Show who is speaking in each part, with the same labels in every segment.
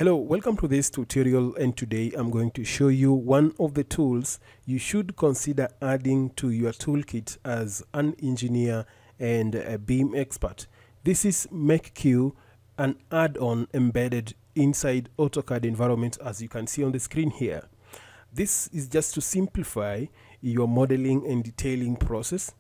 Speaker 1: Hello, welcome to this tutorial, and today I'm going to show you one of the tools you should consider adding to your toolkit as an engineer and a BIM expert. This is MakeQ, an add-on embedded inside AutoCAD environment, as you can see on the screen here. This is just to simplify your modeling and detailing process.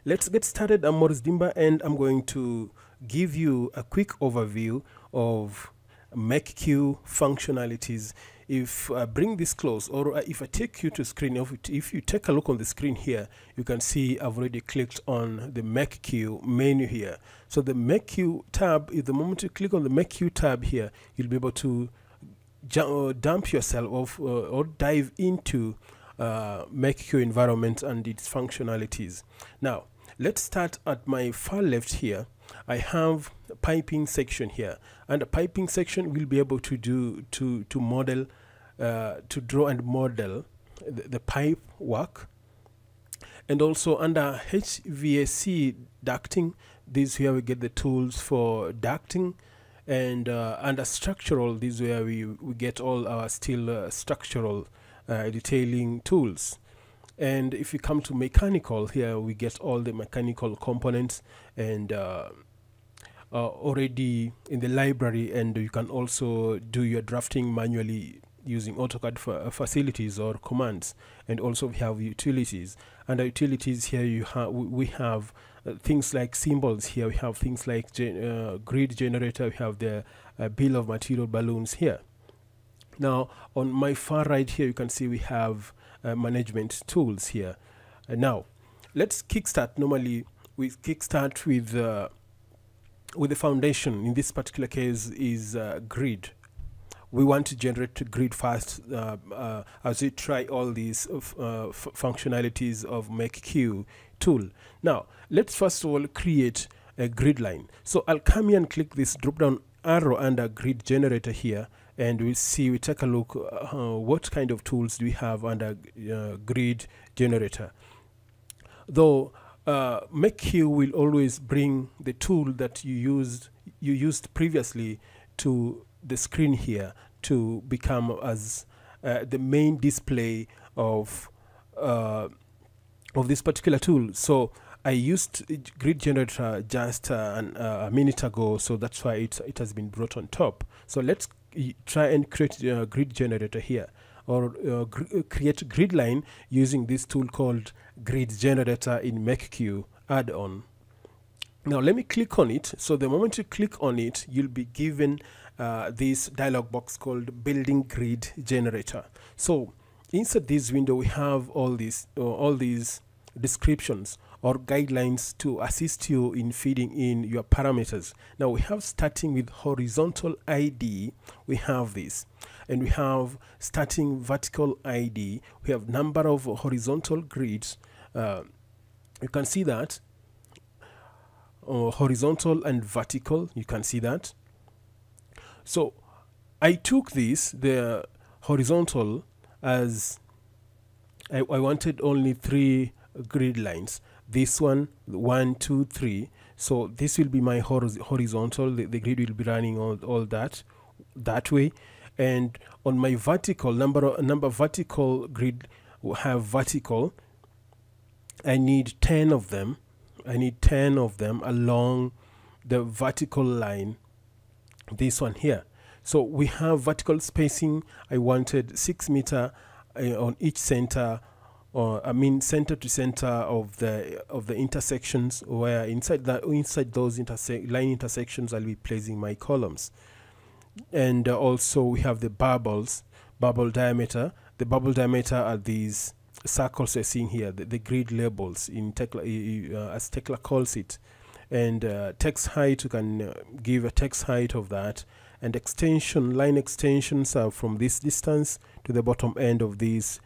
Speaker 1: Let's get started. I'm Morris Dimba, and I'm going to give you a quick overview of MakeQ functionalities. If I bring this close, or if I take you to screen, if you take a look on the screen here, you can see I've already clicked on the MakeQ menu here. So the MakeQ tab, the moment you click on the MakeQ tab here, you'll be able to dump yourself off or dive into MakeQ environment and its functionalities. Now, let's start at my far left here. I have a piping section here, and a piping section will be able to do to model, to draw and model the pipe work. And also under HVAC ducting, this is where we get the tools for ducting, and under structural, this is where we get all our steel structural detailing tools. And if you come to mechanical, here we get all the mechanical components and already in the library, and you can also do your drafting manually using AutoCAD facilities or commands. And also we have utilities. Under utilities here we have things like symbols. Here we have things like grid generator. We have the bill of material balloons here. Now on my far right here, you can see we have management tools here. Now let's kickstart. Normally we kickstart with the foundation. In this particular case is grid. We want to generate grid first as we try all these functionalities of MakeQ tool. Now let's first of all create a grid line. So I'll come here and click this drop down arrow under grid generator here, and we take a look what kind of tools do we have under grid generator. Though MakeQ will always bring the tool that you used previously to the screen here to become as the main display of this particular tool. So I used grid generator just a minute ago, so that's why it has been brought on top. So let's try and create a grid generator here, or create a grid line using this tool called grid generator in MakeQ add-on. Now let me click on it. So the moment you click on it, you'll be given this dialog box called building grid generator. So inside this window we have all these descriptions or guidelines to assist you in feeding in your parameters. Now we have, starting with horizontal ID, we have this, and we have starting vertical ID, we have number of horizontal grids. You can see that horizontal and vertical, you can see that. So I took the horizontal, as I wanted only 3 grid lines. This one, 1, 2, 3. So this will be my horizontal. The grid will be running all that way. And on my vertical, number vertical grid will have vertical. I need 10 of them. I need 10 of them along the vertical line. This one here. So we have vertical spacing. I wanted 6 meter on each center, or I mean center to center of the intersections, where inside those line intersections I'll be placing my columns. And also we have the bubble diameter. The bubble diameter are these circles you're seeing here, the grid labels in as Tekla calls it. And text height, you can give a text height of that. And line extensions are from this distance to the bottom end of this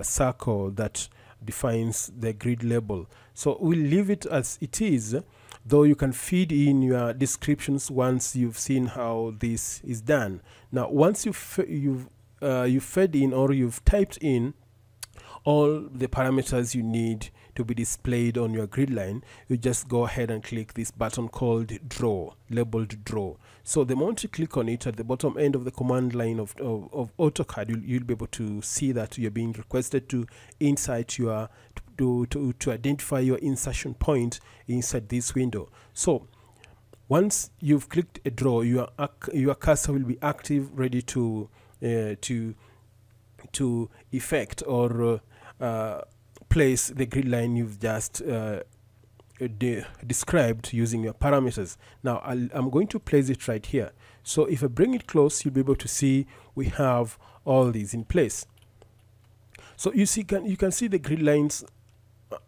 Speaker 1: circle that defines the grid label. So we'll leave it as it is, though you can feed in your descriptions once you've seen how this is done. Now once you've fed in, or you've typed in all the parameters you need to be displayed on your grid line, you just go ahead and click this button called draw, labeled draw. So the moment you click on it, at the bottom end of the command line of AutoCAD, you'll be able to see that you're being requested to insert your to identify your insertion point inside this window. So once you've clicked a draw, your cursor will be active, ready to effect or place the grid line you've just described using your parameters. Now I'm going to place it right here. So if I bring it close, you'll be able to see we have all these in place. So you can see the grid lines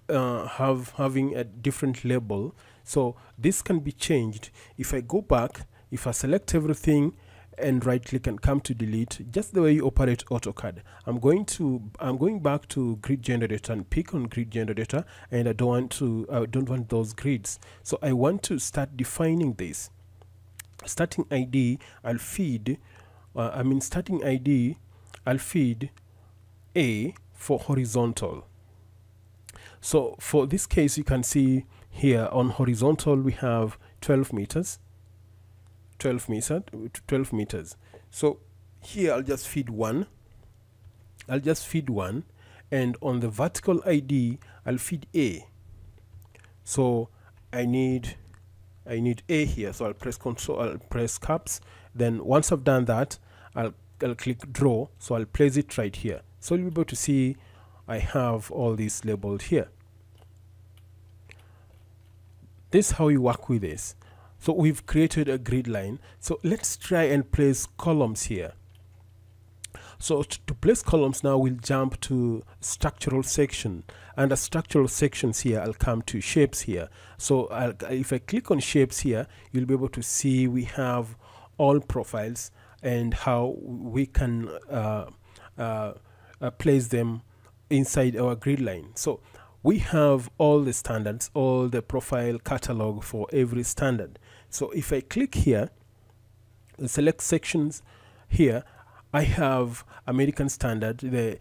Speaker 1: having a different label. So this can be changed. If I go back, if I select everything and right click and come to delete, just the way you operate AutoCAD. I'm going back to grid generator and pick on grid generator, and I don't want those grids. So I want to start defining this. Starting ID, I'll feed starting ID, I'll feed A for horizontal. So for this case, you can see here on horizontal we have 12 meters. 12 meters. So here I'll just feed one. And on the vertical ID I'll feed A. So I need A here. So I'll press Control, I'll press caps. Then once I've done that, I'll click draw. So I'll place it right here. So you'll be able to see I have all these labeled here. This is how you work with this. So we've created a grid line. So let's try and place columns here. So to place columns now, we'll jump to structural section. Under structural sections here, I'll come to shapes here. So if I click on shapes here, you'll be able to see we have all profiles and how we can place them inside our grid line. So we have all the standards, all the profile catalog for every standard. So if I click here, select sections here, I have American Standard, the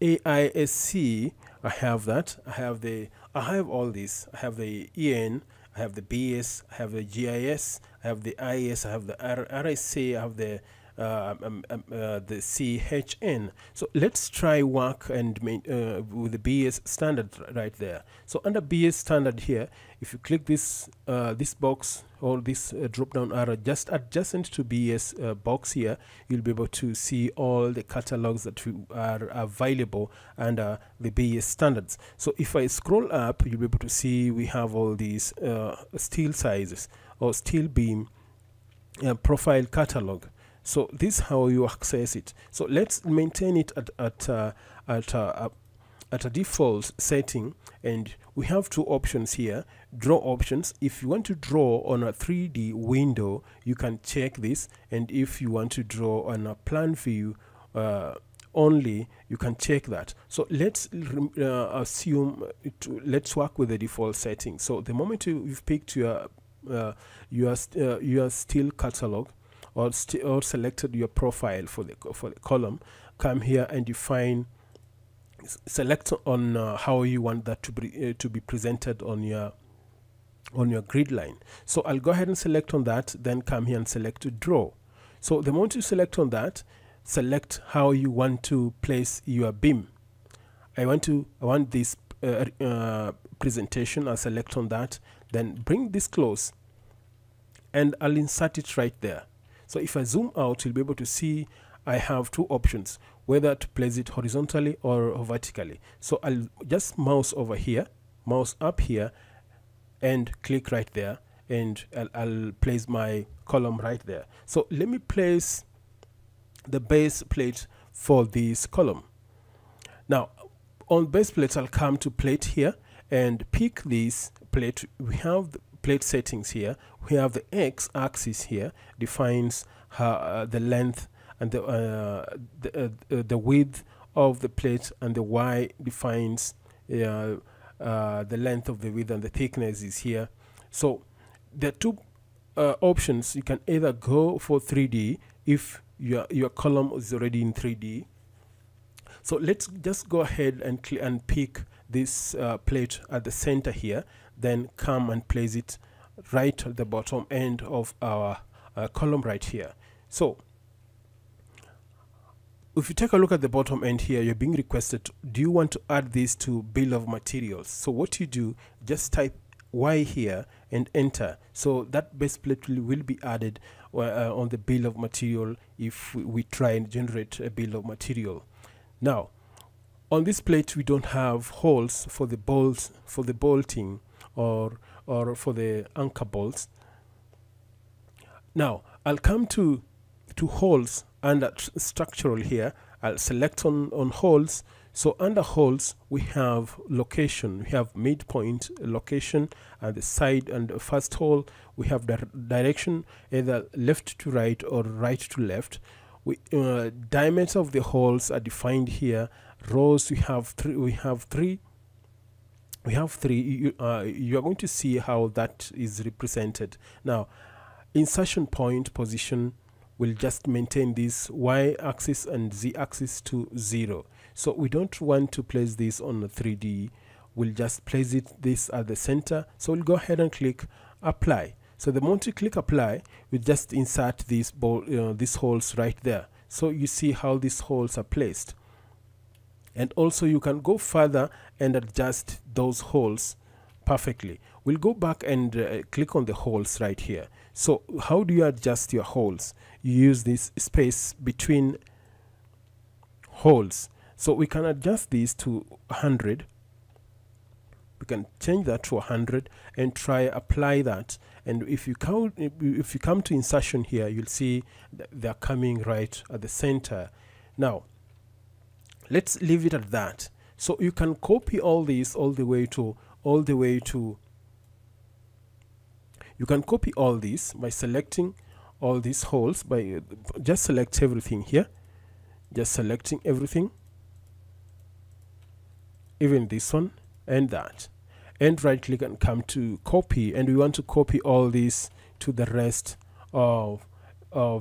Speaker 1: AISC, I have that. I have all these. I have the EN, I have the BS, I have the GIS, I have the IS, I have the RSA, I have the CHN. So let's try work and with the BS standard right there. So under BS standard here, if you click this this box or this drop down arrow just adjacent to BS box here, you'll be able to see all the catalogs that are available under the BS standards. So if I scroll up, you'll be able to see we have all these steel sizes or steel beam profile catalog. So this is how you access it. So let's maintain it at a default setting, and we have two options here. Draw options. If you want to draw on a 3D window, you can check this, and if you want to draw on a plan view only, you can check that. So let's let's work with the default setting. So the moment you've picked your steel catalog, or selected your profile for the column, come here and define, select on how you want that to be presented on your grid line. So I'll go ahead and select on that, then come here and select to draw. So the moment you select on that, select how you want to place your beam. I want this presentation. I'll select on that, then bring this close, and I'll insert it right there. So if I zoom out, you'll be able to see I have two options, whether to place it horizontally or vertically. So I'll just mouse over here, mouse up here, and click right there, and I'll place my column right there. So let me place the base plate for this column. Now on base plates, I'll come to plate here and pick this plate. We have the plate settings here. We have the X axis here, defines the length and the width of the plate, and the Y defines the length of the width, and the thickness is here. So there are two options. You can either go for 3D if your column is already in 3D. So let's just go ahead and pick this plate at the center here, then come and place it right at the bottom end of our column right here. So if you take a look at the bottom end here, you're being requested, do you want to add this to bill of materials? So what you do, just type Y here and enter. So that base plate will be added on the bill of material if we try and generate a bill of material. Now on this plate we don't have holes for the bolts, for the bolting or for the anchor bolts. Now I'll come to holes under structural here. I'll select on holes. So under holes we have location, we have midpoint location, and the side and the first hole we have the direction, either left to right or right to left. We diameter of the holes are defined here. Rows we have three. You are going to see how that is represented. Now insertion point position will just maintain this y-axis and z-axis to 0. So we don't want to place this on the 3D. We'll just place this at the center. So we'll go ahead and click apply. So the moment you click apply, we just insert these holes right there. So you see how these holes are placed. And also you can go further and adjust those holes perfectly. We'll go back and click on the holes right here. So how do you adjust your holes? You use this space between holes. So we can adjust these to 100. We can change that to 100 and try apply that. And if you come to insertion here, you'll see that they're coming right at the center. Now let's leave it at that. So you can copy all these all the way to you can copy all these by selecting all these holes, by just select everything here, just selecting everything, even this one and that, and right click and come to copy, and we want to copy all these to the rest of our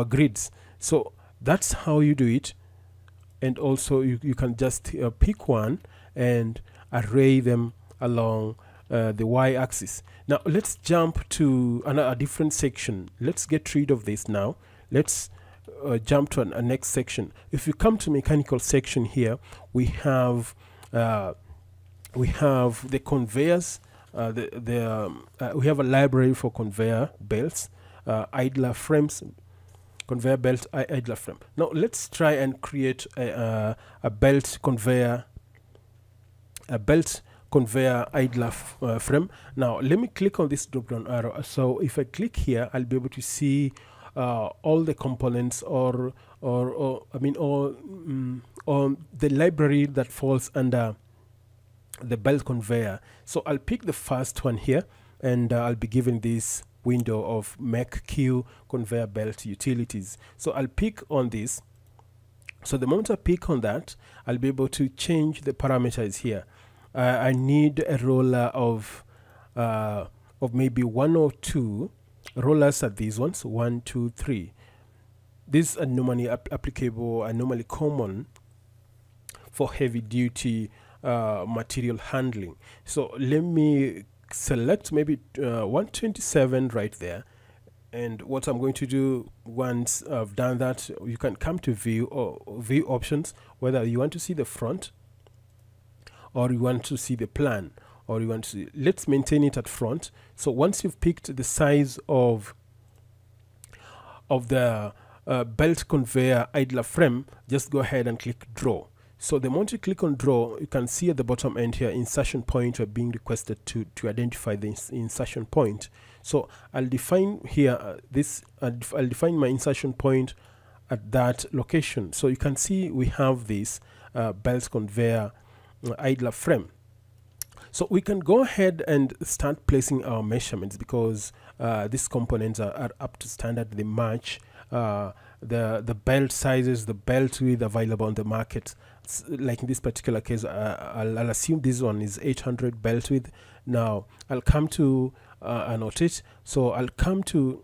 Speaker 1: grids. So that's how you do it. And also you can just pick one and array them along the y-axis. Now let's jump to a different section. Let's get rid of this now. Let's jump to a next section. If you come to mechanical section here, we have the conveyors. We have a library for conveyor belts, idler frames, conveyor belt, idler frame. Now let's try and create a belt conveyor idler frame. Now let me click on this drop down arrow. So if I click here, I'll be able to see all the components or the library that falls under the belt conveyor. So I'll pick the first one here, and I'll be given this window of MECQ conveyor belt utilities. So I'll pick on this. So the moment I pick on that, I'll be able to change the parameters here. I need a roller of maybe 1 or 2 rollers at these ones. 1, 2, 3. These are normally applicable and normally common for heavy duty material handling. So let me select maybe 127 right there, and what I'm going to do once I've done that, you can come to view or view options, whether you want to see the front or you want to see the plan, or you want to see, let's maintain it at front. So once you've picked the size of the belt conveyor idler frame, just go ahead and click draw. So the moment you click on draw, you can see at the bottom end here, insertion point are being requested to identify the insertion point. So I'll define here I'll define my insertion point at that location. So you can see we have this belt conveyor idler frame. So we can go ahead and start placing our measurements, because these components are up to standard. They match the belt sizes, the belt width available on the market. Like in this particular case, I'll assume this one is 800 belt width. Now I'll come to annotate. So I'll come to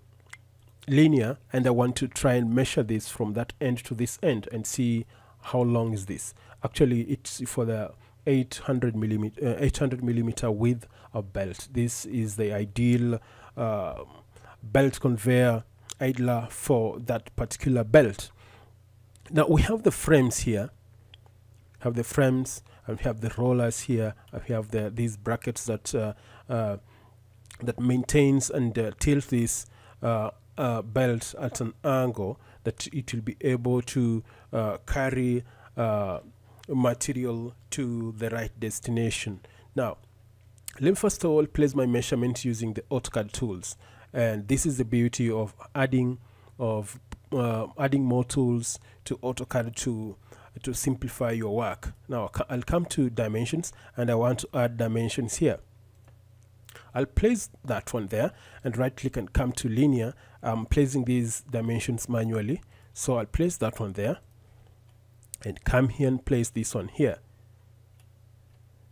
Speaker 1: linear, and I want to try and measure this from that end to this end and see how long is this. Actually, it's for the 800 millimeter width of belt. This is the ideal belt conveyor idler for that particular belt. Now we have the frames here, and we have the rollers here, and we have these brackets that that maintains and tilts this belt at an angle that it will be able to carry material to the right destination. Now, let me first of all place my measurements using the AutoCAD tools, and this is the beauty of adding more tools to AutoCAD to simplify your work. Now I'll come to dimensions, and I want to add dimensions here. I'll place that one there and right click and come to linear. I'm placing these dimensions manually, so I'll place that one there and come here and place this one here.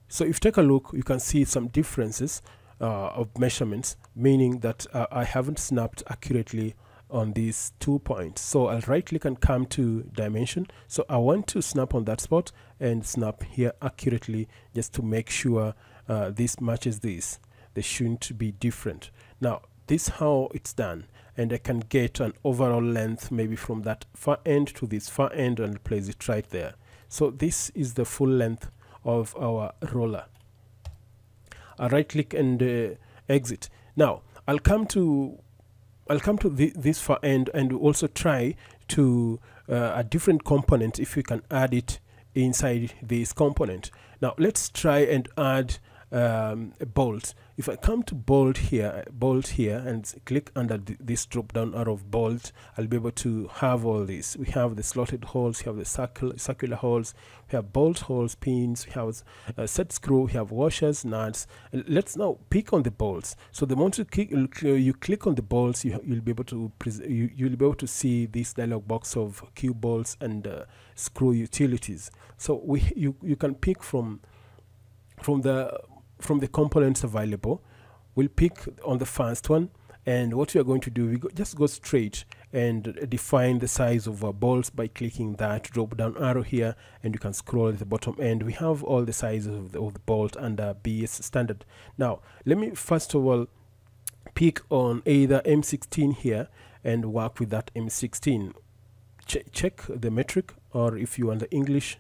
Speaker 1: So if you take a look, you can see some differences of measurements, meaning that I haven't snapped accurately on these 2 points. So I'll right click and come to dimension. So I want to snap on that spot and snap here accurately, just to make sure this matches this. They shouldn't be different. Now this is how it's done, and I can get an overall length maybe from that far end to this far end and place it right there. So this is the full length of our roller. I right click and exit. Now I'll come to this far end and also try to a different component, if we can add it inside this component. Now let's try and add a bolt. If I come to bolt here and click under this drop down arrow of bolt, I'll be able to have all this. We have the slotted holes, we have the circular holes, we have bolt holes, pins, we have a set screw, we have washers, nuts. And let's now pick on the bolts. So the moment you click on the bolts, you'll be able to see this dialog box of cube bolts and screw utilities. So you can pick from the components available. We'll pick on the first one, and what we are going to do, just go straight and define the size of our bolts by clicking that drop down arrow here, and you can scroll at the bottom end. We have all the sizes of the bolt under BS standard. Now let me first of all pick on either M16 here and work with that M16. Check the metric, or if you want the English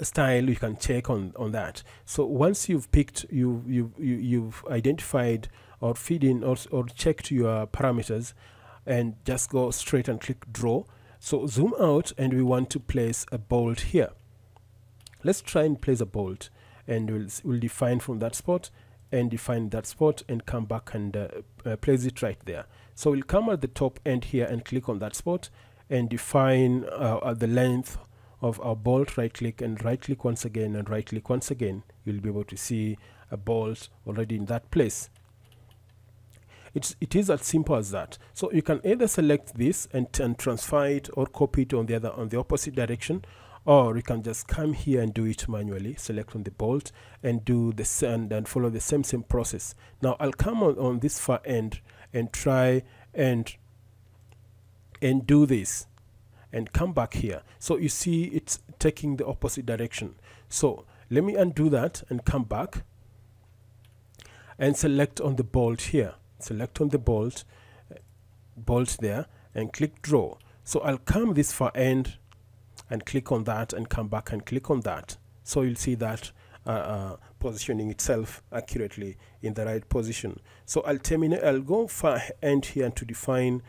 Speaker 1: style, you can check on that. So once you've picked, you've identified or feed in or checked your parameters, and just go straight and click draw. So zoom out, and we want to place a bolt here. Let's try and place a bolt, and we'll define from that spot and define that spot and come back and place it right there. So we'll come at the top end here and click on that spot and define the length of our bolt. Right click and right click once again and right click once again. You'll be able to see a bolt already in that place. It is as simple as that. So you can either select this and transfer it or copy it on the opposite direction, or you can just come here and do it manually. Select on the bolt and do the send and follow the same process. Now I'll come on this far end and try and do this and come back here. So you see it's taking the opposite direction. So let me undo that and come back and select on the bolt here. Select on the bolt there and click draw. So I'll come this far end and click on that and come back and click on that. So you'll see that positioning itself accurately in the right position. So I'll go far end here to define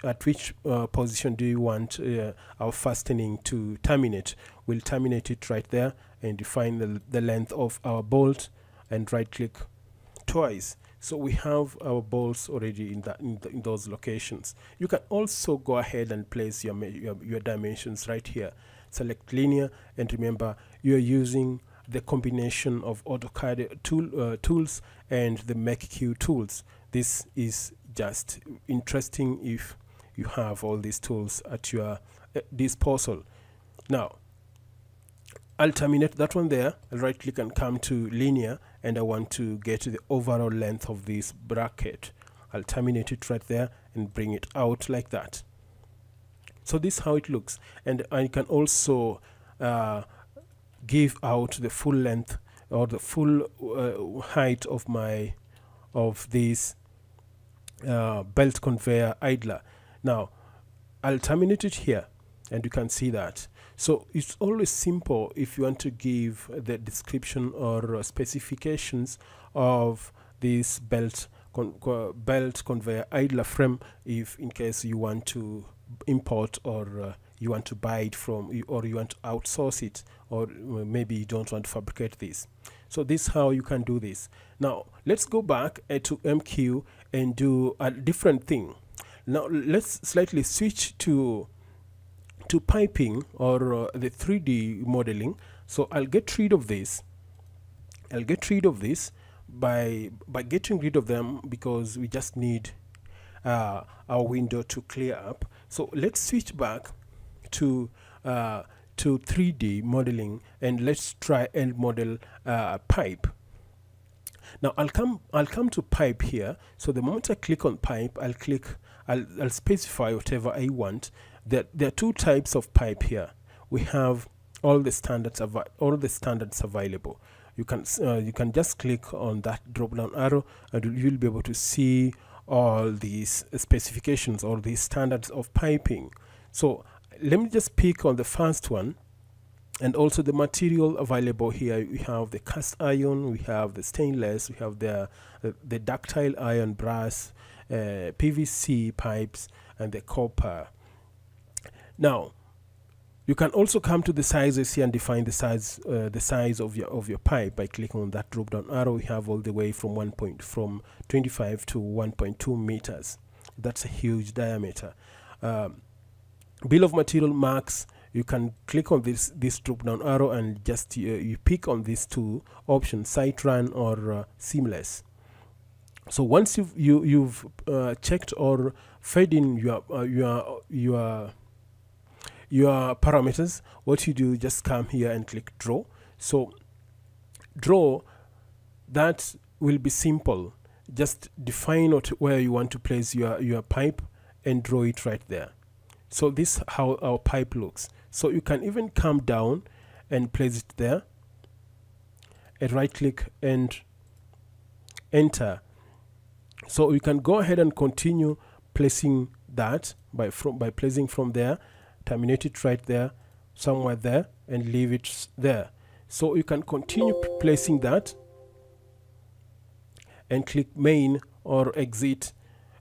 Speaker 1: at which position do you want our fastening to terminate. We'll terminate it right there and define the length of our bolt and right click twice. So we have our bolts already in those locations. You can also go ahead and place your dimensions right here. Select linear, and remember you are using the combination of AutoCAD tools and the MakeQ tools. This is just interesting if you have all these tools at your disposal. Now I'll terminate that one there. I'll right click and come to linear, and I want to get the overall length of this bracket. I'll terminate it right there and bring it out like that. So this is how it looks, and I can also give out the full length or the full height of this belt conveyor idler. Now I'll terminate it here, and you can see that. So it's always simple if you want to give the description or specifications of this belt conveyor idler frame, if in case you want to import or you want to buy it from, or you want to outsource it, or maybe you don't want to fabricate this. So this is how you can do this. Now let's go back to MQ and do a different thing. Now let's slightly switch to piping or the 3D modeling. So I'll get rid of this. I'll get rid of this by getting rid of them, because we just need our window to clear up. So let's switch back to 3D modeling, and let's try and model pipe. Now I'll come to pipe here. So the moment I click on pipe, I'll specify whatever I want. There are two types of pipe here. We have all the standards available. You can just click on that drop down arrow, and you'll be able to see all these specifications or these standards of piping. So let me just pick on the first one, and also the material available here. We have the cast iron, we have the stainless, we have the ductile iron, brass, PVC pipes, and the copper. Now you can also come to the sizes here and define the size of your pipe by clicking on that drop down arrow. We have all the way from 25 to 1.2 meters. That's a huge diameter. Bill of material marks, you can click on this drop down arrow and just you pick on these two options, site run or seamless. So once you've checked or fed in your parameters, what you do, just come here and click draw. So draw, that will be simple. Just define where you want to place your pipe and draw it right there. So this is how our pipe looks. So you can even come down and place it there, and right click and enter. So you can go ahead and continue placing that by placing from there, terminate it right there, somewhere there, and leave it there. So you can continue placing that and click main or exit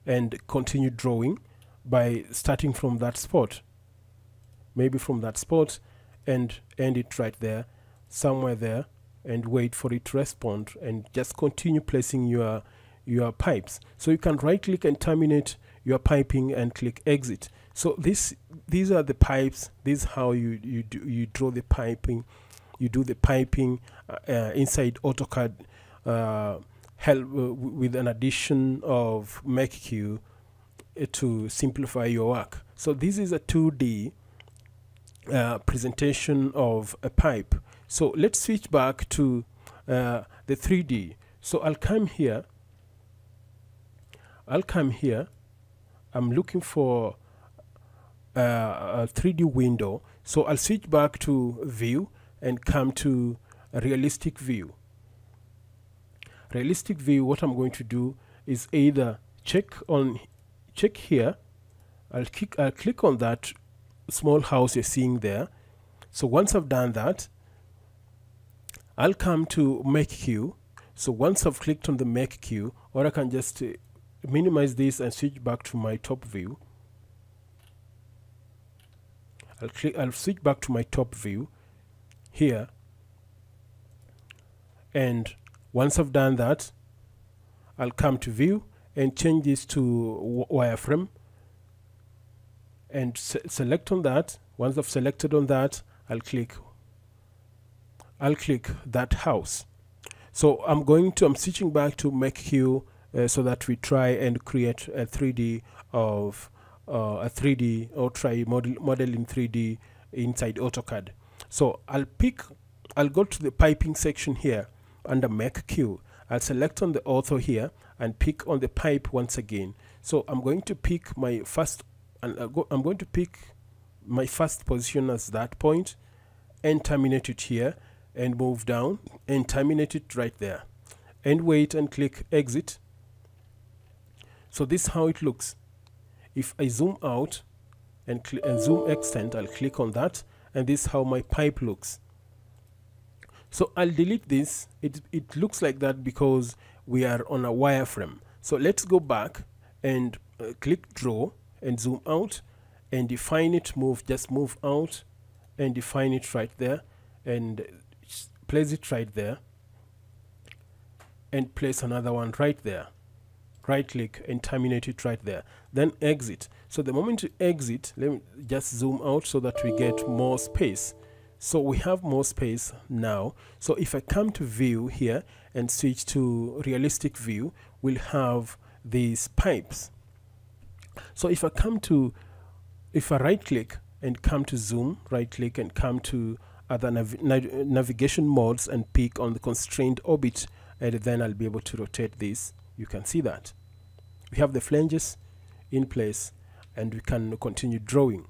Speaker 1: and continue drawing by starting from that spot, maybe from that spot, and end it right there, somewhere there, and wait for it to respond, and just continue placing your pipes. So you can right click and terminate your piping and click exit. So these are the pipes. This is how you draw the piping. You do the piping inside AutoCAD, help with an addition of MakeQ to simplify your work. So this is a 2D presentation of a pipe. So let's switch back to the 3D. So I'll come here. I'm looking for a 3D window. So I'll switch back to view and come to a realistic view. Realistic view, what I'm going to do is either check here. I'll click on that small house you're seeing there. So once I've done that, I'll come to MakeQ. So once I've clicked on the MakeQ, or I can just minimize this and switch back to my top view. I'll switch back to my top view here, and once I've done that, I'll come to view and change this to wireframe and select on that. Once I've selected on that, I'll click that house. So I'm switching back to MakeQ so that we try and create a 3D of a 3D, or try model in 3D inside AutoCAD. So I'll go to the piping section here under MakeQ. I'll select on the author here and pick on the pipe once again. So I'm going to pick my first, and I'm going to pick my first position as that point and terminate it here and move down and terminate it right there and wait and click exit. So this is how it looks. If I zoom out and zoom extend, I'll click on that, and this is how my pipe looks. So I'll delete this. It looks like that because we are on a wireframe. So let's go back and click draw and zoom out and define it, just move out and define it right there and place it right there and place another one right there. Right click and terminate it right there, then exit. So the moment you exit, let me just zoom out so that we get more space. So we have more space now. So if I come to view here and switch to realistic view, we'll have these pipes. So if I right click and come to zoom, right click and come to other navigation modes and pick on the constrained orbit, and then I'll be able to rotate this. You can see that we have the flanges in place and we can continue drawing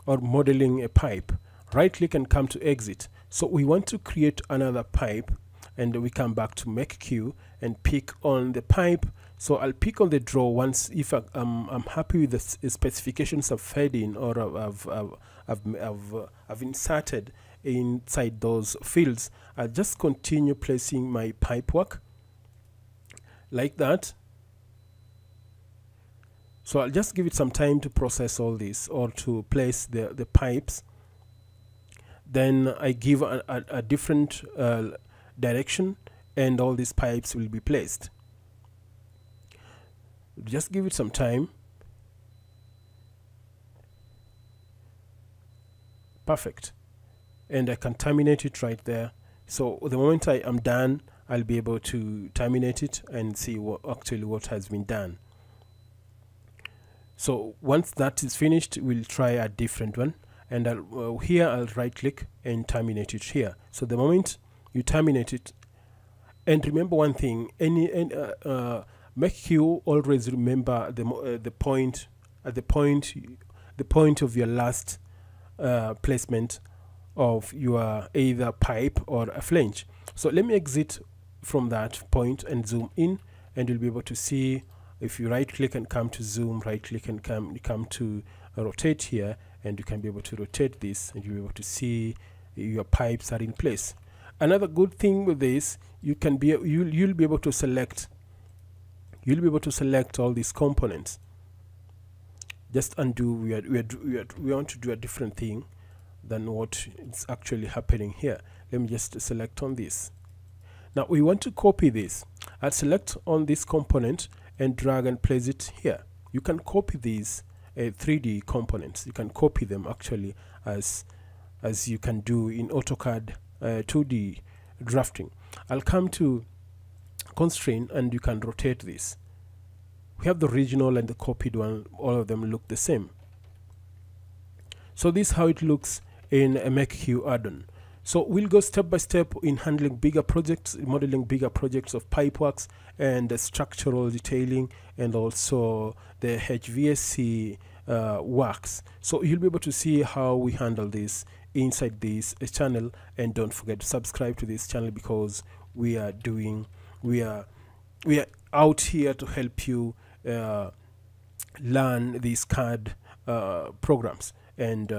Speaker 1: or modeling a pipe. Right click and come to exit. So we want to create another pipe, and we come back to make queue and pick on the pipe. So I'll pick on the draw once if I'm happy with the specifications I've fed in or I've inserted inside those fields. I'll just continue placing my pipe work like that. So I'll just give it some time to process all this or to place the pipes. Then I give a different direction and all these pipes will be placed. Just give it some time. Perfect. And I can terminate it right there. So the moment I am done, I'll be able to terminate it and see what has been done. So once that is finished, we'll try a different one, and here I'll right click and terminate it here. So the moment you terminate it, and remember one thing, make queue always remember the point of your last placement of your either pipe or a flange. So let me exit from that point and zoom in, and you'll be able to see. If you right click and come to zoom, right click and come to rotate here, and you can be able to rotate this, and you'll be able to see your pipes are in place. Another good thing with this, you'll be able to select all these components. Just undo. We want to do a different thing than what is actually happening here. Let me just select on this. Now we want to copy this. I'll select on this component and drag and place it here. You can copy these 3D components. You can copy them actually as you can do in AutoCAD 2D drafting. I'll come to constraint and you can rotate this. We have the original and the copied one. All of them look the same. So this is how it looks in a MakeQ add-on. So we'll go step by step in handling bigger projects, modeling bigger projects of pipeworks and the structural detailing, and also the HVAC works. So you'll be able to see how we handle this inside this channel, and don't forget to subscribe to this channel because we are out here to help you learn these CAD programs and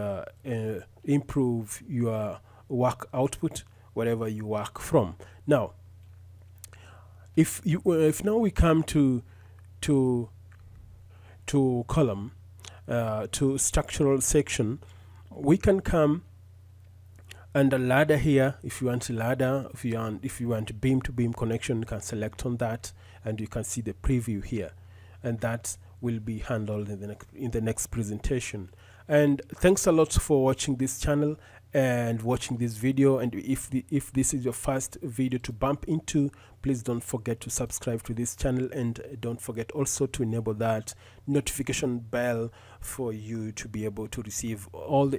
Speaker 1: improve your work output wherever you work from. Now if now we come to column to structural section, we can come under ladder here. If you want a ladder, if you want beam to beam connection, you can select on that, and you can see the preview here, and that will be handled in the next presentation. And thanks a lot for watching this channel and watching this video. And if this is your first video to bump into, please don't forget to subscribe to this channel, and don't forget also to enable that notification bell for you to be able to receive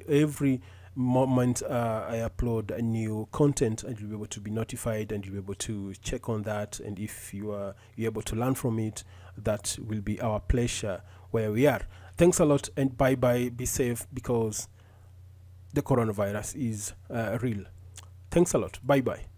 Speaker 1: every moment I upload a new content, and you'll be able to be notified, and you'll be able to check on that. And if you're able to learn from it, that will be our pleasure where we are. Thanks a lot, and bye bye. Be safe, because the coronavirus is real. Thanks a lot. Bye bye.